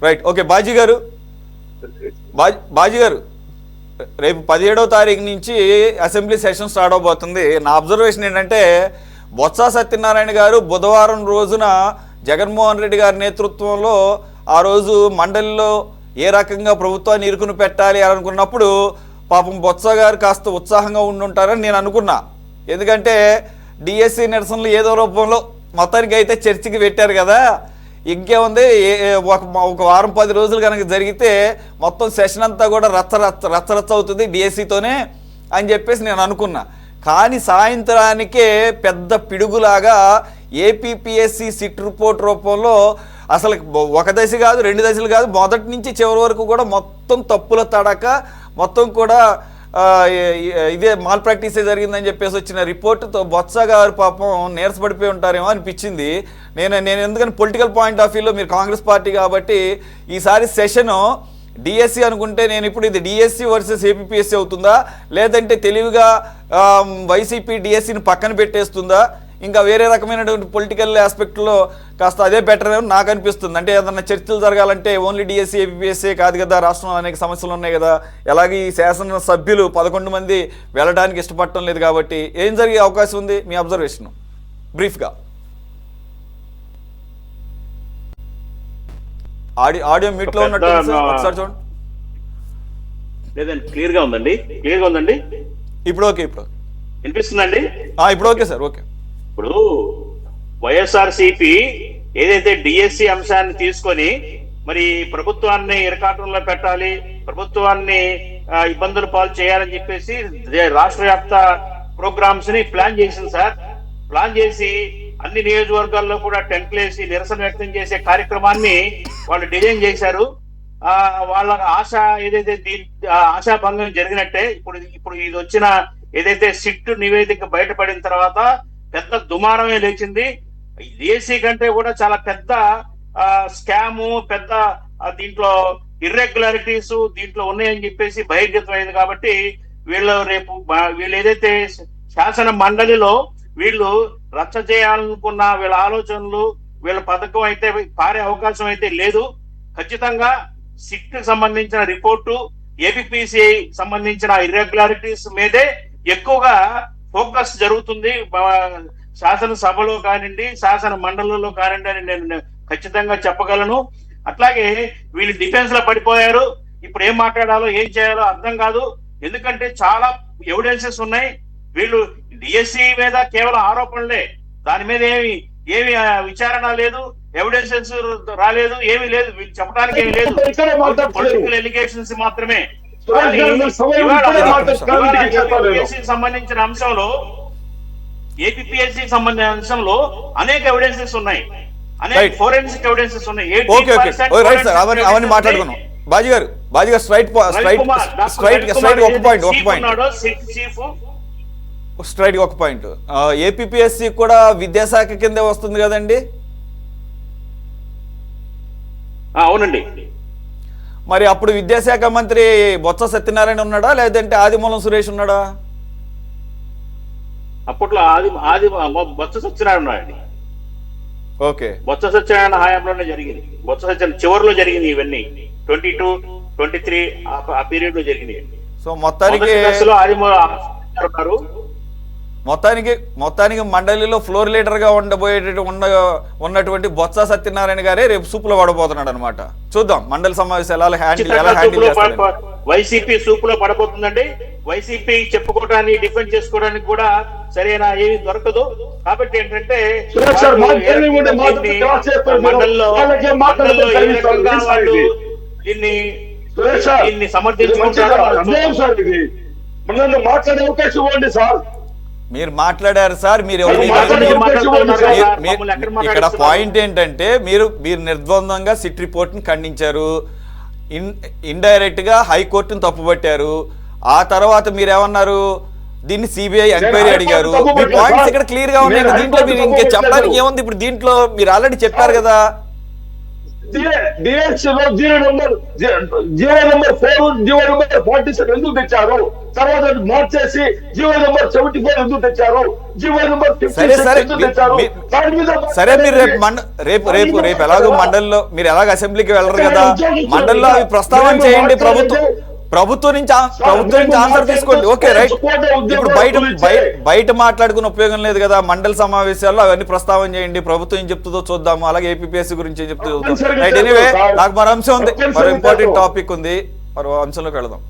Right. Okay bhaji గారు, బాజీ గారు రేపు 17వ తారీఖు నుంచి అసెంబ్లీ సెషన్ స్టార్ట్ అవబోతుంది. నా అబ్జర్వేషన్ ఏంటంటే బొత్స సత్యనారాయణ గారు బుధవారం రోజున జగన్మోహన్ రెడ్డి గారి నేతృత్వంలో ఆ రోజు మండలిలో ఏ రకంగా ప్రభుత్వాన్ని ఇరుకుని పెట్టాలి అని అనుకున్నప్పుడు పాపం బొత్స గారు కాస్త ఉత్సాహంగా ఉండుంటారని నేను అనుకున్నా. ఎందుకంటే డిఎస్సి నిరసనలు ఏదో రూపంలో మొత్తానికి అయితే చర్చకి పెట్టారు కదా, ఇంకేముంది ఒక వారం 10 రోజులు కనుక జరిగితే మొత్తం సెషన్ అంతా కూడా రచ్చ అవుతుంది డిఎస్సితోనే అని చెప్పేసి నేను అనుకున్నా. కానీ సాయంత్రానికే పెద్ద పిడుగులాగా ఏపీపీఎస్సి సిట్ రిపోర్ట్ రూపంలో అసలు ఒక దశ కాదు 2 దశలు కాదు, మొదటి నుంచి చివరి వరకు కూడా మొత్తం తప్పుల తడక మొత్తం కూడా ఇదే మాల్ ప్రాక్టీసే జరిగిందని చెప్పేసి వచ్చిన రిపోర్టుతో బొత్స గారు పాపం నీరసపడిపోయి ఉంటారేమో అనిపించింది. నేను ఎందుకని పొలిటికల్ పాయింట్ ఆఫ్ వ్యూలో మీరు కాంగ్రెస్ పార్టీ కాబట్టి ఈసారి సెషను డిఎస్సి అనుకుంటే నేను ఇప్పుడు ఇది డిఎస్సి వర్సెస్ ఏపీపీఎస్సి అవుతుందా, లేదంటే తెలివిగా వైసీపీ డిఎస్సిని పక్కన పెట్టేస్తుందా, ఇంకా వేరే రకమైనటువంటి పొలిటికల్ ఆస్పెక్ట్లో కాస్త అదే బెటర్ అని నాకు అనిపిస్తుంది. అంటే ఏదన్నా చర్చలు జరగాలంటే ఓన్లీ డిఎస్సి ఏపీఎస్సీ కాదు కదా, రాష్ట్రంలో అనేక సమస్యలు ఉన్నాయి కదా, ఎలాగే ఈ శాసన సభ్యులు 11 మంది వెళ్ళడానికి ఇష్టపడటం లేదు కాబట్టి ఏం జరిగే అవకాశం ఉంది మీ అబ్జర్వేషన్ బ్రీఫ్గా? ఆడియో మీట్లో ఉన్నట్టు ఒకసారి చూడండి. లేదండి, క్లియర్గా ఉందండి. ఇప్పుడు ఓకే, ఇప్పుడు వినిపిస్తుందండి? ఇప్పుడు ఓకే సార్, ఓకే. ఇప్పుడు వైఎస్ఆర్సీపీ ఏదైతే డిఎస్సి అంశాన్ని తీసుకొని మరి ప్రభుత్వాన్ని ఇరకాటంలో పెట్టాలి, ప్రభుత్వాన్ని ఇబ్బందులు పాలు చేయాలని చెప్పేసి రాష్ట్ర వ్యాప్త ప్రోగ్రామ్స్ ని ప్లాన్ చేసింది సార్. ప్లాన్ చేసి అన్ని నియోజకవర్గాల్లో కూడా టెంట్లు వేసి నిరసన వ్యక్తం చేసే కార్యక్రమాన్ని వాళ్ళు డిజైన్ చేశారు. వాళ్ళ ఆశ ఏదైతే ఆశాభంగం జరిగినట్టే ఇప్పుడు ఇది వచ్చిన ఏదైతే సిట్ నివేదిక బయటపడిన తర్వాత పెద్ద దుమారమే లేచింది. దేశీ కంటే కూడా చాలా పెద్ద స్కాము, పెద్ద దీంట్లో ఇర్రెగ్యులారిటీస్ దీంట్లో ఉన్నాయని చెప్పేసి బహిర్గతమైంది. కాబట్టి వీళ్ళు ఏదైతే శాసన మండలిలో వీళ్ళు రచ్చ చేయాలనుకున్న వీళ్ళ ఆలోచనలు, వీళ్ళ పథకం అయితే పారే అవకాశం అయితే లేదు. ఖచ్చితంగా సిట్ సంబంధించిన రిపోర్టు, ఏపీపీసీఐ సంబంధించిన ఇర్రెగ్యులారిటీస్ మీదే ఎక్కువగా ఫోకస్ జరుగుతుంది శాసనసభలో కానివ్వండి, శాసన మండలిలో కానివ్వండి అని నేను ఖచ్చితంగా చెప్పగలను. అట్లాగే వీళ్ళు డిఫెన్స్ లో పడిపోయారు. ఇప్పుడు ఏం మాట్లాడాలో ఏం చేయాలో అర్థం కాదు. ఎందుకంటే చాలా ఎవిడెన్సెస్ ఉన్నాయి. వీళ్ళు డిఎస్సి మీద కేవలం ఆరోపణలే, దాని మీద ఏమి విచారణ లేదు, ఎవిడెన్సెస్ రాలేదు, ఏమీ లేదు, వీళ్ళు చెప్పడానికి ఏమి లేదు, పొలిటికల్ ఎలిగేషన్స్ మాత్రమే. సంబంధించిన అంశంలో ఏపీపీఎస్సీ సంబంధించిన అంశంలో అనేక ఎవిడెన్సెస్ ఉన్నాయి, అనేక ఫోరెన్సిక్ ఎవిడెన్సెస్ ఉన్నాయి. అవన్నీ మాట్లాడుకున్నాం. బాజీ గారు స్ట్రైట్ ఒక పాయింట్ ఏపీపీఎస్సీ కూడా విద్యాశాఖ కిందే వస్తుంది కదండి? అవునండి. మరి అప్పుడు విద్యాశాఖ మంత్రి బొత్స సత్యనారాయణ ఉన్నాడా, లేదంటే ఆదిమూలం సురేష్ ఉన్నాడా? అప్పట్లో బొత్స సత్యనారాయణ ఉన్నాడండి. ఓకే, బొత్స సత్యనారాయణ హయాంలోనే జరిగింది. బొత్స సత్యనారాయణ చివరిలో జరిగింది ఇవన్నీ 22, 23 ఆ పీరియడ్ లో జరిగినాయి. సో మొత్తానికి మండలిలో ఫ్లోర్ లీడర్ గా ఉన్నటువంటి బొత్స సత్యనారాయణ గారే రేపు సూపులో పడబోతున్నాడు అనమాట. చూద్దాం మండలి సమావేశం ఎలా హ్యాండిల్ చేస్తారు. వైసీపీ సూపులో పడబోతుందండి. వైసీపీ చెప్పుకోవడానికి డిఫెండ్ చేసుకోవడానికి కూడా సరైన ఏమి దొరకదు. కాబట్టి ఏంటంటే మండలిలో దీన్ని సమర్థించుకుంటారు. మీరు మాట్లాడారు సార్. మీరు ఇక్కడ పాయింట్ ఏంటంటే మీరు నిర్ద్వందంగా సిట్ రిపోర్ట్ ని ఖండించారు, ఇండైరెక్ట్ గా హైకోర్టును తప్పుపట్టారు. ఆ తర్వాత మీరేమన్నారు, దీన్ని సిబిఐ ఎంక్వైరీ అడిగారు. మీ పాయింట్స్ ఇక్కడ క్లియర్ గా ఉన్నాయి. దీంట్లో మీరు ఇంకా చెప్పడానికి ఏముంది? ఇప్పుడు దీంట్లో మీరు ఆల్రెడీ చెప్పారు కదా. డిఎస్సి లో జీవో నెంబర్ 4 జీవో నెంబర్ 47 ఎందుకు తెచ్చారు? తర్వాత మార్చేసి జీవో నెంబర్ 74 ఎందుకు తెచ్చారు? జీవో నెంబర్ 56 ఎందుకు తెచ్చారు? దాని మీద సరే మీరు రేపు ఎలాగో మండలిలో మీరు ఎలాగ అసెంబ్లీకి వెళ్ళరు కదా, మండలిలో అవి ప్రస్తావన చేయండి. ప్రభుత్వం నుంచి ఆన్సర్ తీసుకోండి. Okay right. ఇప్పుడు బయట మాట్లాడుకునే ఉపయోగం లేదు కదా, మండలి సమావేశాల్లో అవన్నీ ప్రస్తావన చేయండి. ప్రభుత్వం ఏం చెప్తుందో చూద్దాము, అలాగే ఏపీఎస్సీ గురించి ఏం చెప్తుందో చూద్దాం. రైట్. ఎనీవే నాకు మరో అంశం ఉంది, మరో ఇంపార్టెంట్ టాపిక్ ఉంది, మరో అంశంలోకి వెళదాం.